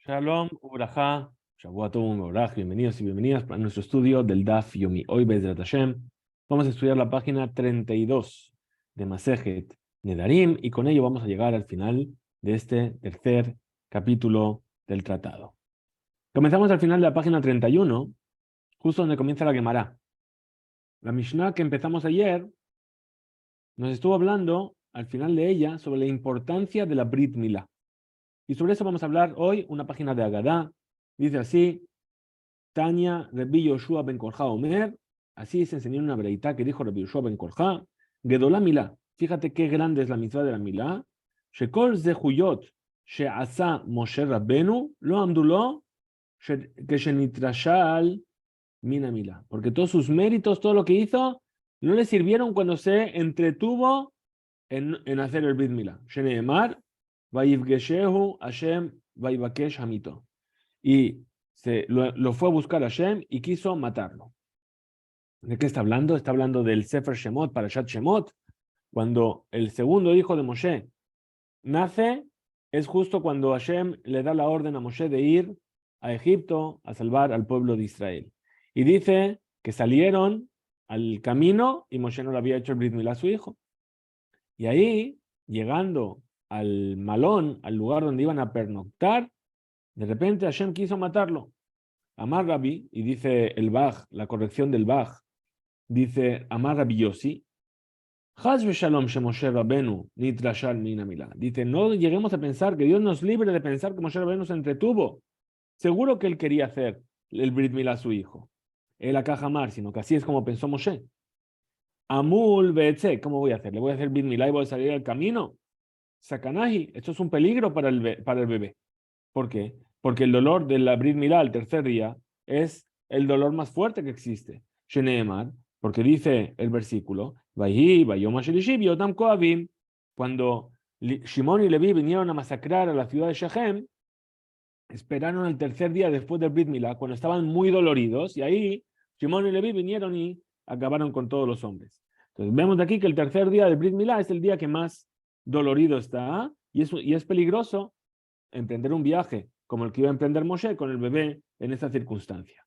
Shalom, Ubrajá, Shavuot Mevorach, bienvenidos y bienvenidas a nuestro estudio del Daf Yomi. Hoy, Bezrat Hashem, vamos a estudiar la página 32 de Masejet Nedarim y con ello vamos a llegar al final de este tercer capítulo del tratado. Comenzamos al final de la página 31, justo donde comienza la Gemara. La Mishnah que empezamos ayer nos estuvo hablando al final de ella sobre la importancia de la Brit Milá. Y sobre eso vamos a hablar hoy, una página de Agadá. Dice así: Tania, Rabbi Yoshua ben Korja Omer, así se enseñó en una breitá que dijo Rabbi Yoshua ben Korja, Gedolá Milá. Fíjate qué grande es la mitzvah de la Milá. Shekol zehuyot she'asa Moshe Rabbenu lo amdulo que shenitrashal mina Milá. Porque todos sus méritos, todo lo que hizo, no le sirvieron cuando se entretuvo en hacer el Brit Milá. Sheneemar, vayivgeshehu Hashem vayivakesh hamito. Y lo fue a buscar a Hashem y quiso matarlo. ¿De qué está hablando? Está hablando del Sefer Shemot, Parashat Shemot, cuando el segundo hijo de Moshe nace, es justo cuando Hashem le da la orden a Moshe de ir a Egipto a salvar al pueblo de Israel. Y dice que salieron al camino y Moshe no le había hecho el Brit Milá a su hijo. Y ahí, llegando al malón, al lugar donde iban a pernoctar, de repente Hashem quiso matarlo. Amar Rabbi, y dice el Baj, la corrección del Baj, dice Amar Rabbi Yossi, Haz v'shalom sheMoshe Rabenu nitrashal mina milá. Dice, no lleguemos a pensar que Dios nos libre de pensar que Moshe Rabenu se entretuvo. Seguro que él quería hacer el Brit Milá a su hijo. Él acá jamás, sino que así es como pensó Moshe. Amul ve'etze, ¿cómo voy a hacer? ¿Le voy a hacer Brit Milá y voy a salir al camino? Sakanahi, esto es un peligro para el bebé. ¿Por qué? Porque el dolor de la Brit Milá al tercer día es el dolor más fuerte que existe. Sheneemar, porque dice el versículo, cuando Shimon y Leví vinieron a masacrar a la ciudad de Shechem, esperaron el tercer día después del Brit Milá, cuando estaban muy doloridos, y ahí Shimon y Leví vinieron y acabaron con todos los hombres. Entonces vemos de aquí que el tercer día del Brit Milá es el día que más dolorido está, y es peligroso emprender un viaje como el que iba a emprender Moshe con el bebé en esa circunstancia.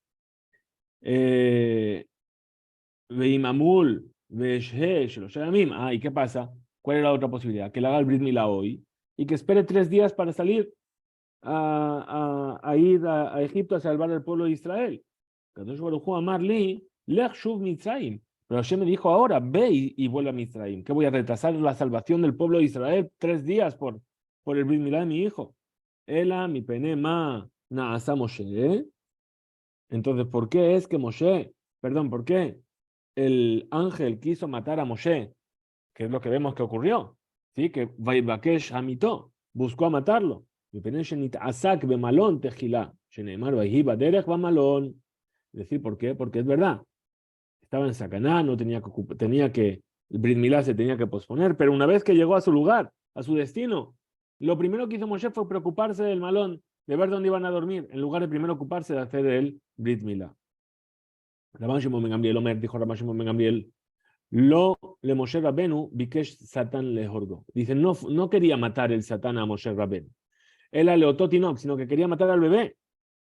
Veimamul, ¿y qué pasa? ¿Cuál es la otra posibilidad? Que le haga el Brit Milá hoy y que espere 3 días para salir a ir a Egipto a salvar al pueblo de Israel. Pero Hashem me dijo ahora, ve y vuelve a Mitzrayim. ¿Qué voy a retrasar la salvación del pueblo de Israel 3 días por el Brit Milá de mi hijo? Ela mi pene ma naasa Moshe. Entonces, ¿por qué es que por qué el ángel quiso matar a Moshe? Que es lo que vemos que ocurrió. ¿Sí? Que Vaibakesh Hamito buscó a matarlo. Mi pene shenit asak bemalón tejilá. Sheneemar vaihiba derech bamalón. Es decir, ¿por qué? Porque es verdad. Estaba en Sakaná, no el Brit Milá se tenía que posponer, pero una vez que llegó a su lugar, a su destino, lo primero que hizo Moshe fue preocuparse del malón, de ver dónde iban a dormir, en lugar de primero ocuparse de hacer el Brit Milá. Rabban Shimon ben Gamliel Omer, dijo Rabban Shimon ben Gamliel, lo le Moshe Rabenu bikesh Satán le jorgo. Dice, no quería matar el Satán a Moshe Rabenu. Él a Leototinok, sino que quería matar al bebé.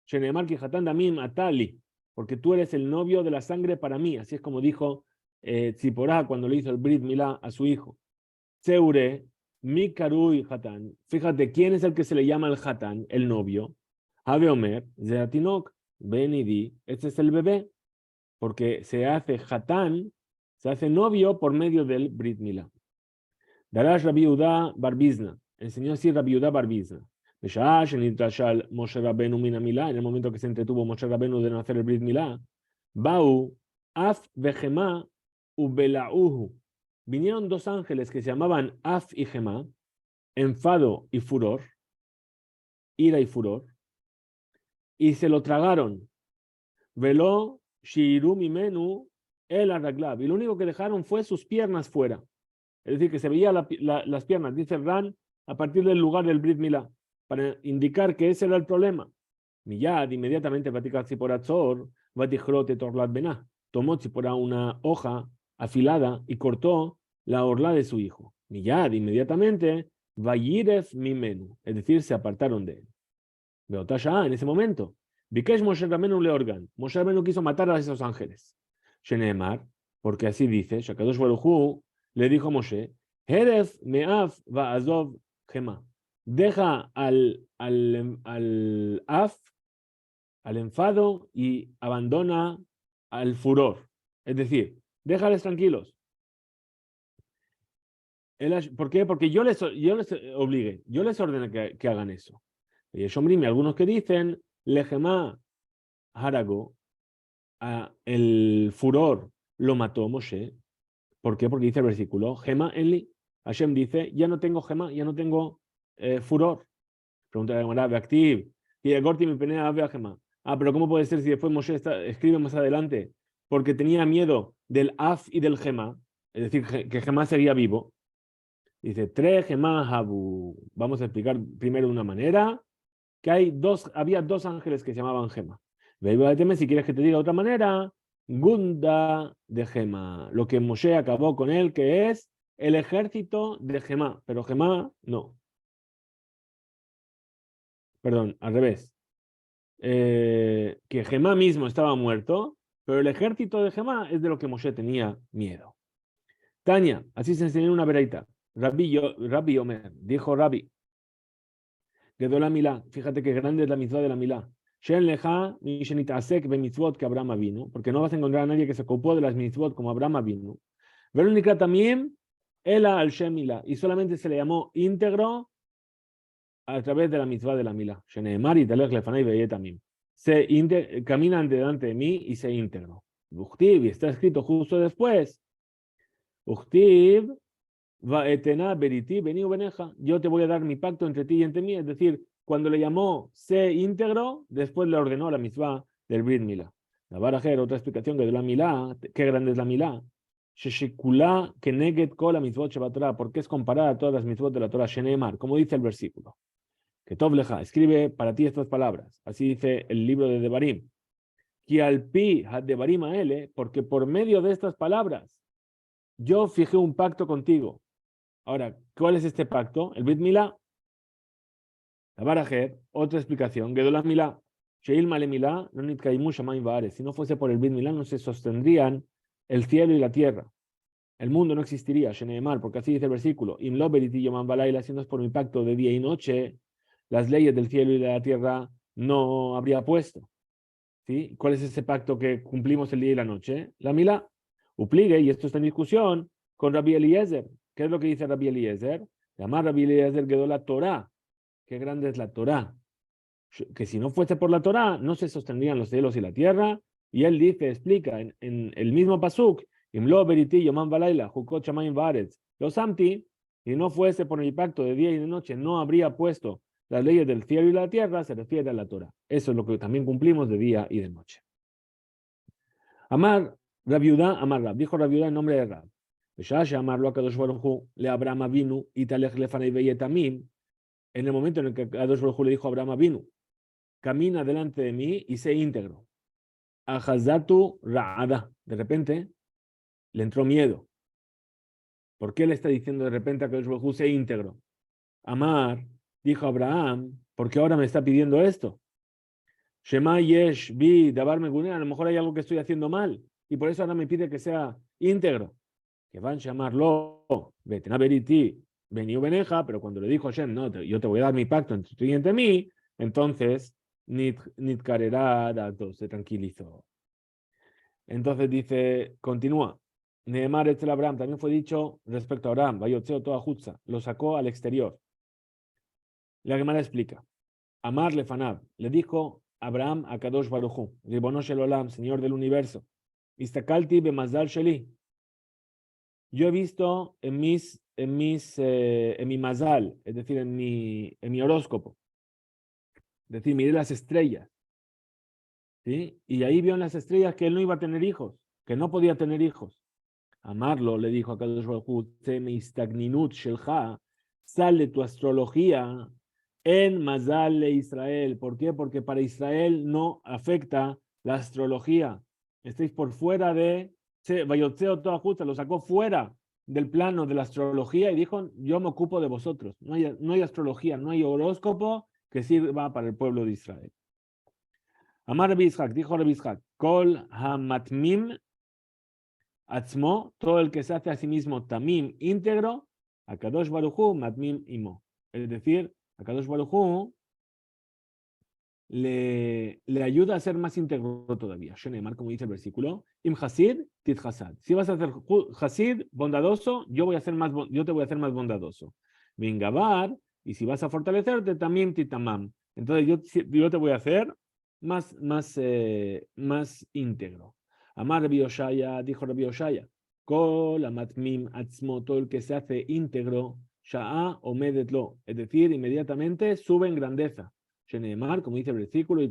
Sheneemar ki Hatán damim atali, porque tú eres el novio de la sangre para mí. Así es como dijo Tziporá cuando le hizo el Brit Milá a su hijo. Seure, mi karui Hatán. Fíjate, ¿quién es el que se le llama el Hatán, el novio? Habe Omer, Zeatinok, Benidi. Este es el bebé, porque se hace Hatán, se hace novio por medio del Brit Milá. Darash Rabbi Yehuda Barbizna. Enseñó así Rabbi Yehuda Barbizna. Moshe Rabenu mina Milá, en el momento que se entretuvo Moshe Rabenu de no hacer el Brit Milá, Bau, Af vejema ubelauhu. Vinieron 2 ángeles que se llamaban Af y Gemá, enfado y furor, ira y furor, y se lo tragaron. Veló shiru mimenu el arraglab. Y lo único que dejaron fue sus piernas fuera. Es decir, que se veía las piernas, dice Ran, a partir del lugar del Brit Milá, para indicar que ese era el problema. Miyad, inmediatamente, Vatikar Tzipora Tzor, Vatichrote Torlat Benah. Tomó Tzipora una hoja afilada y cortó la orla de su hijo. Miyad, inmediatamente, Vayiref Mimenu, es decir, se apartaron de él. Beotasha, en ese momento. Bikesh Moshe Rabenu Leorgan. Moshe Rabenu quiso matar a esos ángeles. Sheneemar, porque así dice, Shakadosh Baruj Hu le dijo a Moshe, Heref me'af va'azov gema. Deja al enfado y abandona al furor. Es decir, déjales tranquilos. ¿Por qué? Porque yo les obligué, yo les ordené que hagan eso. Y algunos que dicen, Lejema Harago, el furor lo mató Moshe. ¿Por qué? Porque dice el versículo, Gema Enli. Hashem dice, ya no tengo Gema, ya no tengo furor. Pregunta de Gemara, Beactiv, y Agorti mi penea Ave Gema. Pero ¿cómo puede ser si después Moshe escribe más adelante? Porque tenía miedo del Af y del Gema, es decir, que Gema seguía vivo. Dice, Tre Gema Habu. Vamos a explicar primero de una manera que había dos ángeles que se llamaban Gema. Si quieres que te diga de otra manera, Gunda de Gema. Lo que Moshe acabó con él, que es el ejército de Gema. Pero Gema no. Perdón, al revés. Que Gema mismo estaba muerto, pero el ejército de Gema es de lo que Moshe tenía miedo. Tania, así se enseñó una vereita. Rabbi Omer, dijo Rabbi, quedó la milá. Fíjate qué grande es la mitzvah de la milá. Shen leja mi shenitasek be mitzvot que Abraham vino, porque no vas a encontrar a nadie que se ocupó de las mitzvot como Abraham vino. Verónica también, ela al shem milá, y solamente se le llamó íntegro a través de la mitzvah de la milá. Sheneemar y talech lefanai veye también. Caminan delante de mí y se íntegro. Uchtiv, y está escrito justo después. Uchtiv va etena beriti beni ubeneja. Yo te voy a dar mi pacto entre ti y entre mí, es decir, cuando le llamó sé íntegro, después le ordenó la mitzvah del Brit Milá. La Barajer, otra explicación que de la Milá, qué grande es la Milá. Sheshikula keneget kol la mitzvot shebat Torah, porque es comparada a todas las mitzvot de la Torah, Sheneemar, como dice el versículo. Que Tov leja, escribe para ti estas palabras. Así dice el libro de Devarim. Ki al pi had Devarim aele, porque por medio de estas palabras yo fijé un pacto contigo. Ahora, ¿cuál es este pacto? El Brit Milá. La Barajer, otra explicación, Gedolah Milá, Sheil Male Milá, no nitkaimu shamayim va'aretz. Si no fuese por el Brit Milá, no se sostendrían el cielo y la tierra. El mundo no existiría, Sheneemar, porque así dice el versículo, Im lo beriti yoman balayla, si no es por mi pacto de día y noche, las leyes del cielo y de la tierra no habría puesto. ¿Sí? ¿Cuál es ese pacto que cumplimos el día y la noche? La Milá. Upligue, y esto está en discusión, con Rabbi Eliezer. ¿Qué es lo que dice Rabbi Eliezer? Llamar Rabbi Eliezer Gedolah Torah. Qué grande es la Torá. Que si no fuese por la Torá, no se sostendrían los cielos y la tierra. Y él dice, explica en el mismo pasuk, Imlo beriti yoman balayla, jukot shamayim va'aretz, lo samti, si no fuese por el pacto de día y de noche, no habría puesto las leyes del cielo y la tierra, se refiere a la Torá. Eso es lo que también cumplimos de día y de noche. Amar Rabiudá, Amar Rab, dijo Rabiudá en nombre de Rab. Amarlo a Kadosh Baruj Hu, le Abraham avinu, y talech lefanei veyetamim. En el momento en el que Kadosh Baruj Hu le dijo a Abraham avinu, camina delante de mí y sé íntegro. Ahazatu ra'ada. De repente le entró miedo. ¿Por qué le está diciendo de repente a Kadosh Baruj Hu sé íntegro? Amar, dijo Abraham, ¿por qué ahora me está pidiendo esto? Shema yesh bi davar meguné, a lo mejor hay algo que estoy haciendo mal y por eso ahora me pide que sea íntegro. Que van a llamarlo betenaberiti vení beneja, pero cuando le dijo Hashem, no, yo te voy a dar mi pacto entre tú y entre mí, entonces nitkarerá dato, se tranquilizó. Entonces dice, continúa. Nehemar etzel Abraham, también fue dicho respecto a Abraham, vayotzeo toda jutza, lo sacó al exterior. La Gemara explica. Amar lefanab, le dijo Abraham a Kadosh Baruj Hu, Ribono shel olam, Señor del universo, istakalti bemazal sheli. Yo he visto en mi mazal, es decir, en mi horóscopo, es decir, miré las estrellas, ¿sí? Y ahí vio en las estrellas que él no iba a tener hijos, que no podía tener hijos. Amarlo, le dijo a Kadosh Baruj Hu, istagninut shelcha, sal de tu astrología en mazal de Israel. ¿Por qué? Porque para Israel no afecta la astrología. Estáis por fuera de Vayotzeo toda justa, lo sacó fuera del plano de la astrología y dijo, yo me ocupo de vosotros. No hay astrología, no hay horóscopo que sirva para el pueblo de Israel. Amar Rabbi Ishak, dijo Rabbi Ishak, Kol hamatmim atzmo, todo el que se hace a sí mismo tamim, íntegro, Akadosh Baruj Hu matmim imo. Es decir, Akadosh Baruj Hu le ayuda a ser más íntegro todavía. Shenemar, como dice el versículo, Im Hasid, Tit Hasad. Si vas a ser Hasid, bondadoso, yo te voy a hacer más bondadoso. Vingabar, y si vas a fortalecerte, también Titamam. Entonces yo te voy a hacer más íntegro. Amar Rabbi Oshaya, dijo Rabbi Oshaya, Kol amatmim atzmo, todo el que se hace íntegro, Sha'a omedetlo, es decir, inmediatamente sube en grandeza. Shenemar, como dice el versículo, y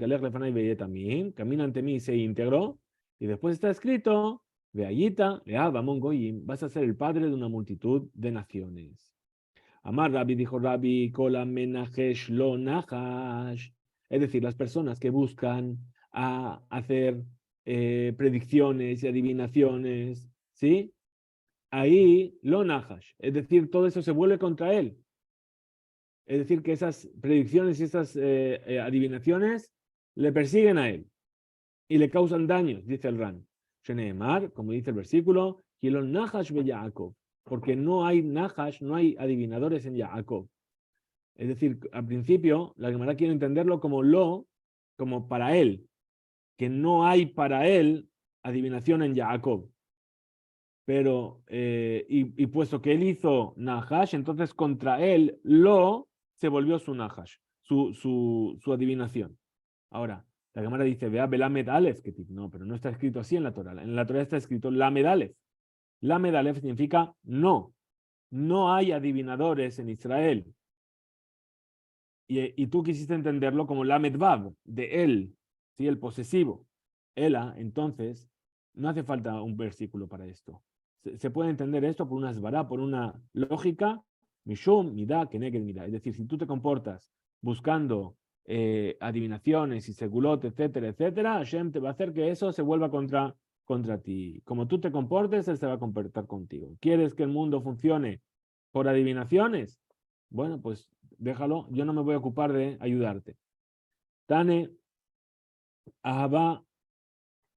también, camina ante mí y se integró. Y después está escrito, Veayita, Leabamon Goyim, vas a ser el padre de una multitud de naciones. Amar Rabbi, dijo Rabbi, Kola Menajesh lo Nahash. Es decir, las personas que buscan a hacer predicciones y adivinaciones, ¿sí? Ahí lo Nahash. Es decir, todo eso se vuelve contra él. Es decir, que esas predicciones y esas adivinaciones le persiguen a él y le causan daños, dice el Ran. Sheneemar, como dice el versículo, Kilon Nahash be Yaakov, porque no hay Nahash, no hay adivinadores en Yaakov. Es decir, al principio, la Gemara quiere entenderlo como para él, que no hay para él adivinación en Yaakov. Pero, y puesto que él hizo Nahash, entonces contra él se volvió su Nahash, su adivinación. Ahora, la Gemara dice, vea Belamed Aleph, que no, pero no está escrito así en la Torah. En la Torah está escrito Lamed Aleph. Lamed Aleph significa no hay adivinadores en Israel. Y tú quisiste entenderlo como Lamed Vav, de él, ¿sí? El posesivo. Ela, entonces, no hace falta un versículo para esto. Se puede entender esto por una svara, por una lógica, mishum, midá, keneged midá. Es decir, si tú te comportas buscando adivinaciones y segulot, etcétera, etcétera, Hashem te va a hacer que eso se vuelva contra ti. Como tú te comportes, él se va a comportar contigo. ¿Quieres que el mundo funcione por adivinaciones? Bueno, pues déjalo, yo no me voy a ocupar de ayudarte. Tane, Ahaba,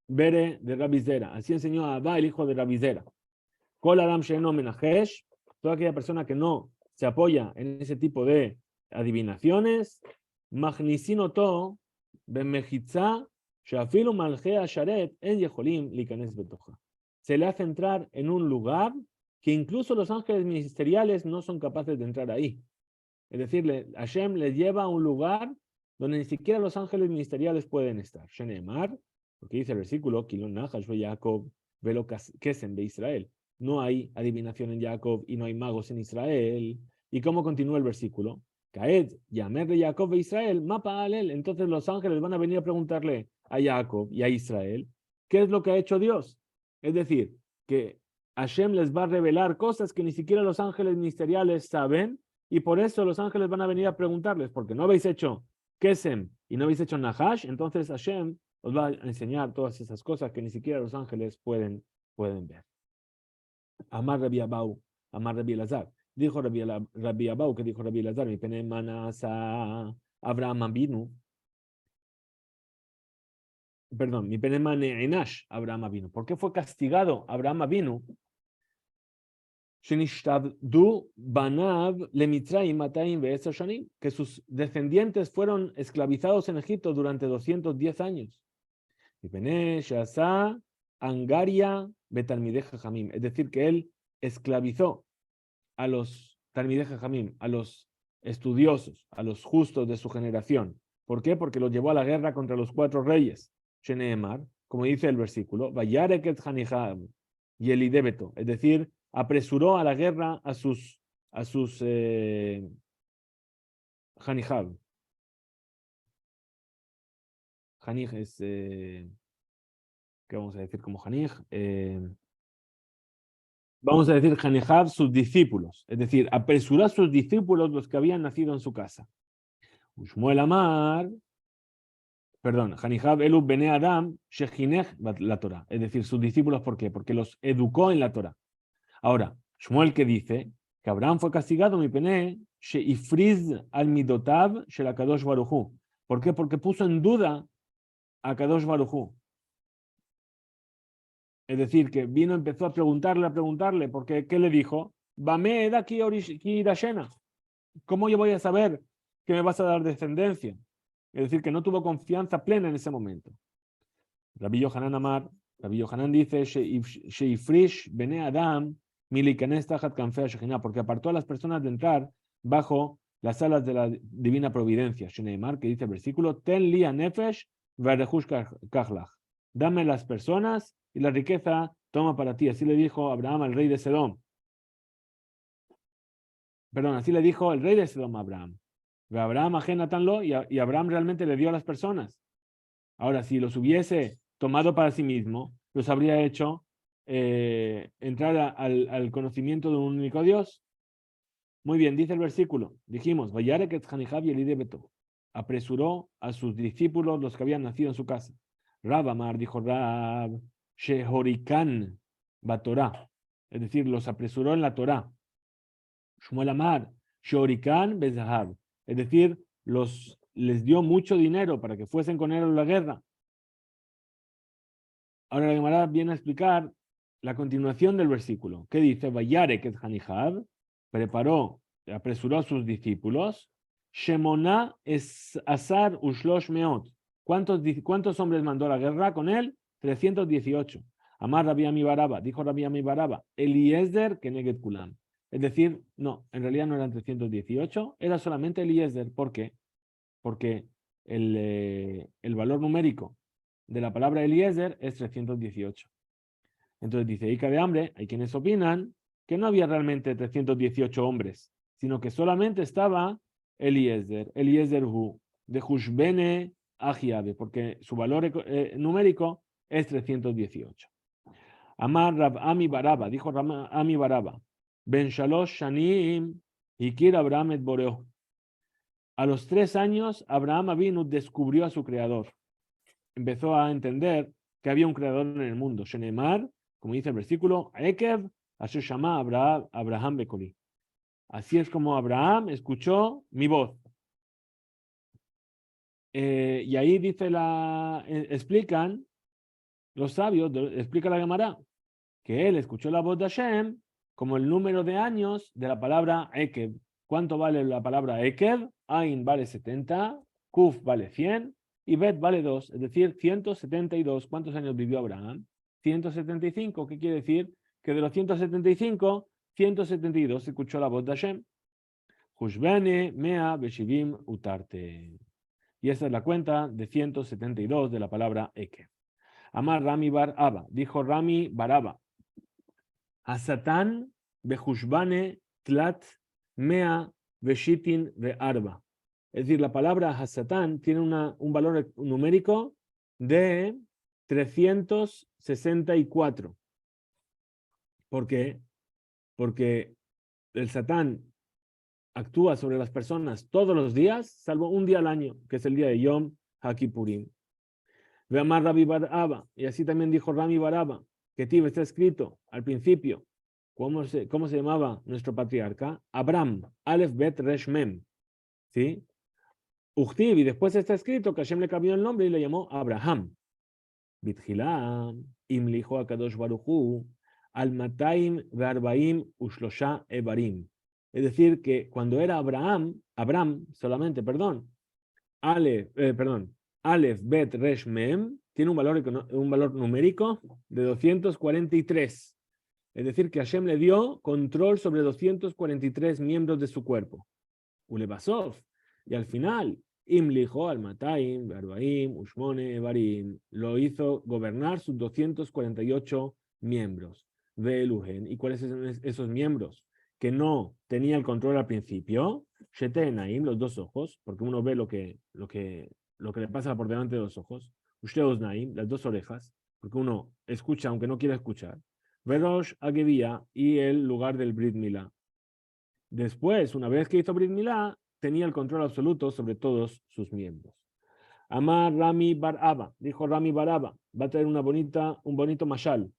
Bere de Rabizera. Así enseñó a Abba, el hijo de Rabizera. Kol Adam Sheino Menajesh, toda aquella persona que no se apoya en ese tipo de adivinaciones, Magnisinoto, Bemejitza, Shafilu Malgea Sharet, En Yeholim, Likanes Betoja. Se le hace entrar en un lugar que incluso los ángeles ministeriales no son capaces de entrar ahí. Es decir, Hashem les lleva a un lugar donde ni siquiera los ángeles ministeriales pueden estar. Shenemar, porque dice el versículo, Kilon Nahash ve Jacob, velo Kesem de Israel. No hay adivinación en Jacob y no hay magos en Israel. ¿Y cómo continúa el versículo? Caed, Yamer de Jacob ve Israel, mapa alel. Entonces los ángeles van a venir a preguntarle a Jacob y a Israel, ¿qué es lo que ha hecho Dios? Es decir, que Hashem les va a revelar cosas que ni siquiera los ángeles ministeriales saben. Y por eso los ángeles van a venir a preguntarles, porque no habéis hecho Kesem y no habéis hecho Nahash, entonces Hashem os va a enseñar todas esas cosas que ni siquiera los ángeles pueden ver. Amar Rabbi Abau, Amar Rabbi Elazar. Dijo Rabbi Abau, que dijo Rabbi Elazar, mi pene manasa Abraham Avinu. Perdón, mi pene maneinash Abraham Avinu. ¿Por qué fue castigado Abraham Avinu? Que sus descendientes fueron esclavizados en Egipto durante 210 años. Es decir, que él esclavizó a los Talmidei Jajamim, a los estudiosos, a los justos de su generación. ¿Por qué? Porque los llevó a la guerra contra los 4 reyes. Sheneemar, como dice el versículo, Vayareket Hanihab y Elidebeto, es decir, apresuró a la guerra a sus Hanihab. Hanij es, ¿qué vamos a decir como Hanij? Vamos a decir Hanihab, sus discípulos, es decir, apresuró a sus discípulos los que habían nacido en su casa. Ushmuel Amar, perdón, Hanihab Elu Bene Adam, Shechinech la Torah, es decir, sus discípulos, ¿por qué? Porque los educó en la Torah. Ahora, Shmuel que dice que Abraham fue castigado, mi pene, sheifriz al midotav shel HaKadosh Baruj Hu. ¿Por qué? Porque puso en duda a Kadosh Baruj Hu. Es decir, que vino, empezó a preguntarle, porque ¿qué le dijo? Bamed ki irashena. ¿Cómo yo voy a saber que me vas a dar descendencia? Es decir, que no tuvo confianza plena en ese momento. Rabbi Yohanan Amar, Rabbi Yohanan dice, sheifrish bene Adam milikanes tajat kanfei Shekhinah, porque apartó a las personas de entrar bajo las alas de la divina providencia. Shneimar, que dice el versículo, ten li nefesh verehush kachlach. Dame las personas y la riqueza toma para ti. Así le dijo Abraham al rey de Sedom. Perdón, así le dijo el rey de Sedom a Abraham. Abraham ajenatanlo y Abraham realmente le dio a las personas. Ahora, si los hubiese tomado para sí mismo, los habría hecho entrar al conocimiento de un único Dios. Muy bien, dice el versículo. Dijimos, apresuró a sus discípulos los que habían nacido en su casa. Rab Amar, dijo Rab, Shehorikan Batorá, es decir, los apresuró en la Torá. Shmuel Amar, Shehorikan Bezahab, es decir, les dio mucho dinero para que fuesen con él a la guerra. Ahora la Gemara viene a explicar la continuación del versículo. ¿Qué dice? Vayarek et Hanihab, apresuró a sus discípulos. Shemona es Asar Ushlosh Meot. ¿Cuántos hombres mandó a la guerra con él? 318. Amar Rabbi Ami Baraba, dijo Rabbi Ami Baraba, Eliezer Keneged Kulam. Es decir, no, en realidad no eran 318, era solamente Eliezer. ¿Por qué? Porque el valor numérico de la palabra Eliezer es 318. Entonces dice, Ica de hambre, hay quienes opinan que no había realmente 318 hombres, sino que solamente estaba Eliezer Hu, de Hushbene Ajiabe, porque su valor numérico es 318. Amar Rab Ami Baraba, dijo Rab Ami Baraba, Ben Shalosh Shanim, Hikir Abraham et Boreo. A los 3 años, Abraham Avinu descubrió a su creador. Empezó a entender que había un creador en el mundo. Shenemar, como dice el versículo, Ekev, así llama Abraham Bekoli. Así es como Abraham escuchó mi voz. Y ahí dice explican los sabios, explica la Gemara, que él escuchó la voz de Hashem como el número de años de la palabra Ekev. ¿Cuánto vale la palabra Ekev? Ain vale 70, Kuf vale 100 y Bet vale 2, es decir, 172. ¿Cuántos años vivió Abraham? 175. ¿Qué quiere decir? Que de los 175, 172 escuchó la voz de Hashem. Hushbene mea beshivim utarte. Y esa es la cuenta de 172 de la palabra Ekev. Amar Rami Bar Abba, dijo Rami Baraba, a Satán behushbane tlat mea beshitin bearba. Es decir, la palabra Hasatán tiene un valor numérico de 364. ¿Por qué? Porque el Satán actúa sobre las personas todos los días, salvo un día al año, que es el día de Yom HaKippurim. Ve Amar Rabbi Baraba, y así también dijo Rami Baraba, que está escrito al principio, ¿cómo se llamaba nuestro patriarca? Abraham, Aleph Bet Resh Mem, ¿sí? Uchtiv, y después está escrito que Hashem le cambió el nombre y le llamó Abraham. Bitchila, imlijo a Kadosh Baruchu, al Mataim Ve'arbaim Ushlosha Ebarim. Es decir, que cuando era Abraham solamente, Aleph Bet Resh Mem, tiene un valor numérico de 243. Es decir, que Hashem le dio control sobre 243 miembros de su cuerpo. Ulebasov. Y al final, Imlijo al Mataim, Arbaim, Ushmone, Ebarim, lo hizo gobernar sus 248 miembros de Eluhen. ¿Y cuáles son esos miembros? Que no tenía el control al principio. Shetenaim, los dos ojos, porque uno ve lo que le pasa por delante de los ojos. Ushteosnaim, las dos orejas, porque uno escucha aunque no quiera escuchar. Verosh Agevia y el lugar del Brit Milá. Después, una vez que hizo Brit Milá, tenía el control absoluto sobre todos sus miembros. Amar Rami Bar Abba, dijo Rami Bar Abba, va a traer un bonito mashal,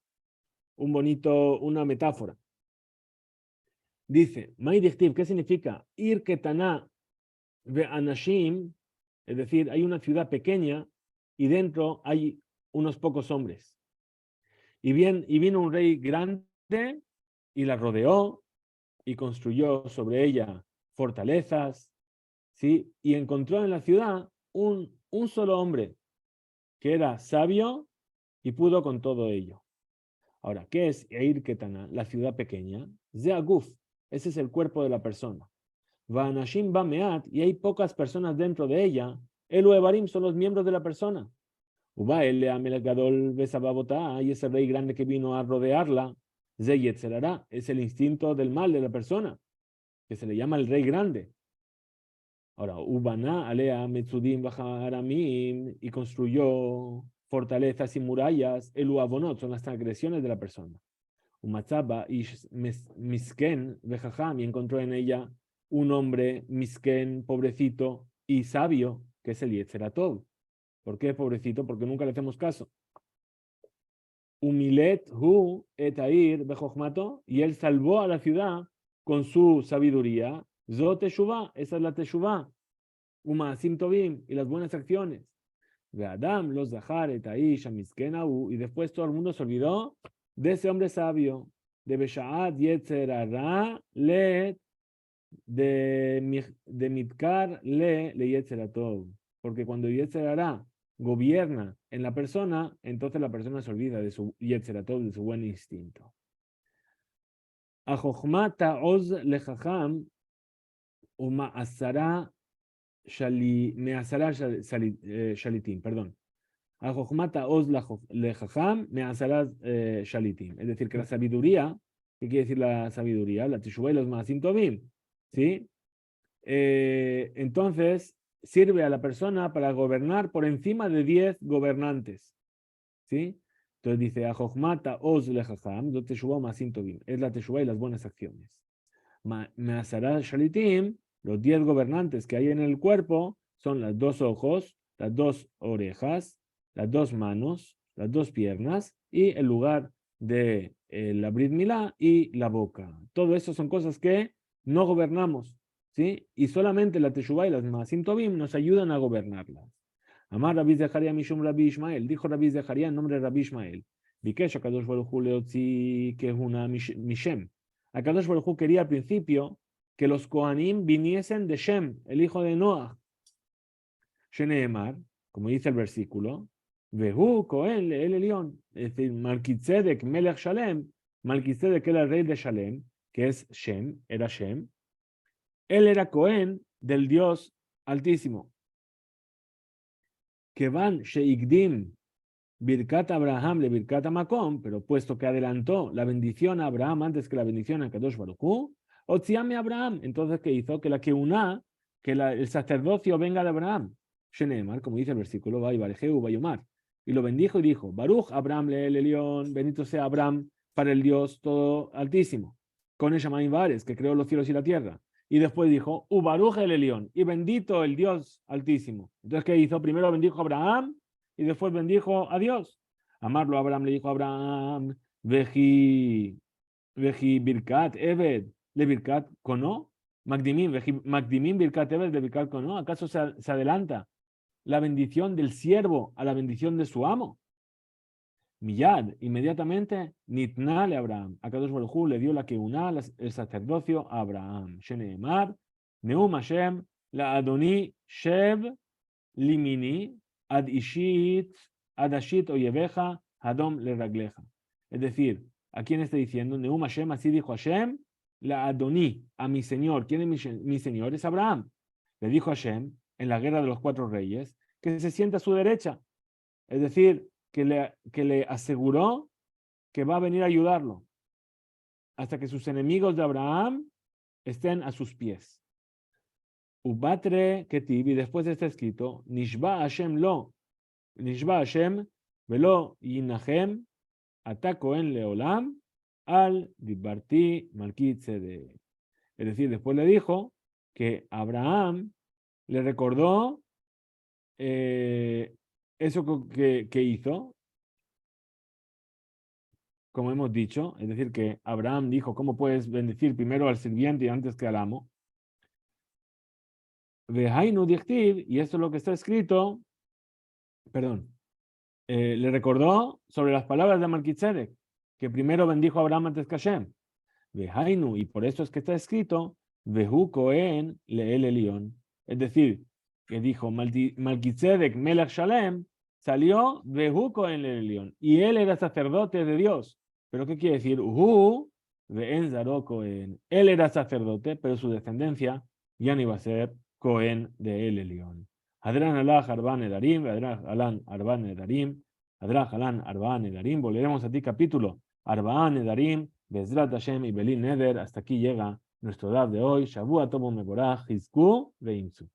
una metáfora. Dice, Maidichtiv, ¿qué significa? Ir Ketaná ve Anashim, es decir, hay una ciudad pequeña y dentro hay unos pocos hombres. Y vino un rey grande y la rodeó y construyó sobre ella fortalezas, ¿sí? Y encontró en la ciudad un solo hombre que era sabio y pudo con todo ello. Ahora, ¿qué es Eir Ketana, la ciudad pequeña? Zeaguf, ese es el cuerpo de la persona. Vanashim Bameat, y hay pocas personas dentro de ella. Elu Evarim son los miembros de la persona. Uba el Amelgadol Besababotá, y ese rey grande que vino a rodearla. Zeyetzerará, es el instinto del mal de la persona, que se le llama el rey grande. Ahora, Ubana Alea Metzudim Bajaramim, y construyó fortalezas y murallas. Elu Abonot son las transgresiones de la persona. Umatzaba y Misken Bejajam, y encontró en ella un hombre misken, pobrecito y sabio, que es el Yetzeratov. ¿Por qué pobrecito? Porque nunca le hacemos caso. Umilet hu etair bejochmato, y él salvó a la ciudad con su sabiduría. Zo teshuvah, esa es la teshuvah. Umaasim tovim, y las buenas acciones. De Adam, los zahar etaish amiskenahu, y después todo el mundo se olvidó de ese hombre sabio. De Beshaat Yetzerara le de Mitkar le Yetzeratov. Porque cuando Yetzerara gobierna en la persona, entonces la persona se olvida de su Yetzeratov, de su buen instinto. A Jochmata Oz lejacham uma asara shalitim, perdón. A Jochmata Oz lejacham me asara shalitim. Es decir, que la sabiduría, ¿qué quiere decir la sabiduría? La teshuvah y los maasim tovim, ¿sí? Entonces, sirve a la persona para gobernar por encima de 10 gobernantes, ¿sí? Entonces dice, a Jochmata Oz lejacham, do teshuvah maasim tovim. Es la teshuvah y las buenas acciones. Measara shalitim, los 10 gobernantes que hay en el cuerpo son los 2 ojos, las 2 orejas, las 2 manos, las 2 piernas y el lugar de la Brit Milá y la boca. Todo eso son cosas que no gobernamos, ¿sí? Y solamente la Teshuvah y las Maasim Tovim nos ayudan a gobernarlas. Amar Rabbi Zecharia Mishum Rabbi Ishmael, dijo Rabbi Zecharia en nombre de Rabbi Ishmael, Bikesh HaKadosh Baruch Hu Leotzi Kehuna Mishem. HaKadosh Baruch Hu quería al principio que los Kohanim viniesen de Shem, el hijo de Noah. Sheneemar, como dice el versículo, Vehu Kohen el Elión, es decir, Malkitzedek Melech Shalem, Malkitzedek era el rey de Shalem, que es Shem, era Shem. Él era Kohen del Dios Altísimo. Que van Sheigdim Birkat Abraham le Birkat Makom, pero puesto que adelantó la bendición a Abraham antes que la bendición a Kadosh Baruch Hu, Otziame Abraham, entonces ¿qué hizo? Que la Keuná, que el sacerdocio venga de Abraham. Sheneemar, como dice el versículo, va y Barejeu, Bayomar. Y lo bendijo y dijo, Baruch Abraham le Elión, bendito sea Abraham para el Dios todo altísimo, con el Shamayim Bares, que creó los cielos y la tierra. Y después dijo, Baruch el Elión, y bendito el Dios altísimo. Entonces, ¿qué hizo? Primero bendijo a Abraham, y después bendijo a Dios. Amarlo a Abraham le dijo a Abraham, Veji Birkat Eved le Birkat Kono, Magdimim Birkat Eved le Birkat Kono. ¿Acaso se adelanta la bendición del siervo a la bendición de su amo? Miyad, inmediatamente, Nitna le Abraham. Akadosh Baruj Hu le dio la Keuná, el sacerdocio a Abraham. Sheneemar, Neum Hashem, la Adoni Shev Limini, Ad Ashit Oyeveja, Hadom le Ragleja. Es decir, ¿a quién está diciendo? Neum Hashem, así dijo Hashem, la Adoni, a mi señor. ¿Quién es mi señor? Es Abraham. Le dijo Hashem, en la guerra de los 4 reyes, que se sienta a su derecha. Es decir, que le aseguró que va a venir a ayudarlo hasta que sus enemigos de Abraham estén a sus pies. Ubatre Ketib, y después está escrito, Nishba Hashem velo Yinahem, Atako en Leolam, al Dibarti Malkitzedek. Es decir, después le dijo que Abraham le recordó eso que hizo, como hemos dicho, es decir, que Abraham dijo, ¿cómo puedes bendecir primero al sirviente y antes que al amo? Vehainu dichtiv, y esto es lo que está escrito, perdón, le recordó sobre las palabras de Melquisedec, que primero bendijo a Abraham antes que a Hashem. Vehainu, y por eso es que está escrito, Vehu Kohen Leel Elión. Es decir, que dijo Melquisedec Melech Shalem, salió Vehu Kohen Leel Elión, y él era sacerdote de Dios. ¿Pero qué quiere decir? Hu Ve'en Zaro Kohen. Él era sacerdote, pero su descendencia ya no iba a ser Kohen de El Elión. Hadran Allah Arban Edarim, Hadran Alan Arban Edarim, Hadran Alan Arban Edarim. Volveremos a ti capítulo Arbaan Edarim, Bezrat Hashem y Belin Neder. Hasta aquí llega nuestro DAF de hoy. Shavua Tobo Meborach, Hizku Veimsu.